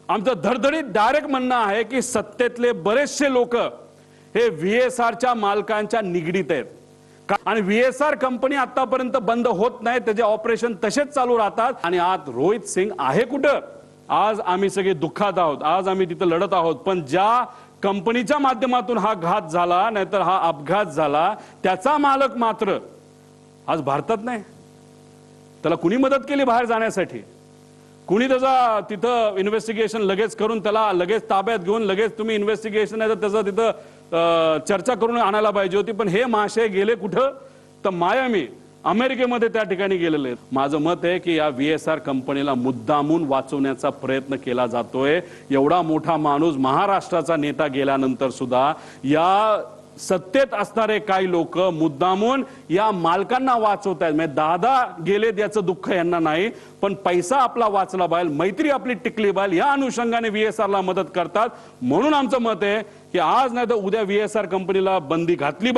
आमचं धडधडीत डायरेक्ट म्हणणं आहे की सत्तेतले बरेचसे लोक हे व्हीएसआरच्या मालकांच्या निगडीत आहेत आणि व्हीएसआर कंपनी आतापर्यंत बंद होत नाही, त्याचे ऑपरेशन तसेच चालू राहतात। आणि आज रोहित सिंग आहे कुठं? आज आम्ही सगळे दुःखात आहोत, आज आम्ही तिथं लढत आहोत, पण ज्या कंपनीच्या माध्यमातून हा घात झाला नाहीतर हा अपघात झाला त्याचा मालक मात्र आज भारतात नाही। त्याला कुणी मदत केली बाहेर जाण्यासाठी? कुणी त्याचा तिथं इन्व्हेस्टिगेशन लगेच करून त्याला लगेच ताब्यात घेऊन लगेच तुम्ही इन्व्हेस्टिगेशन आहे तर त्याचा तिथं चर्चा करून आणायला पाहिजे होती। पण हे महाशय गेले कुठं? तर मायामी अमेरिकेमध्ये त्या ठिकाणी गेलेले आहेत। माझं मत आहे की या व्हीएसआर कंपनीला मुद्दामून वाचवण्याचा प्रयत्न केला जातोय। एवढा मोठा माणूस महाराष्ट्राचा नेता गेल्यानंतर सुद्धा या सत्तेत असणारे काही लोक मुद्दामून या मालकांना वाचवत आहेत। म्हणजे दादा गेले याचं दुःख यांना नाही, पण पैसा आपला वाचला पाहिजे, मैत्री आपली टिकली पाहिजे, या अनुषंगाने व्हीएसआरला मदत करतात। म्हणून आमचं मत आहे की आज नाही तर उद्या व्हीएसआर कंपनीला बंदी घातली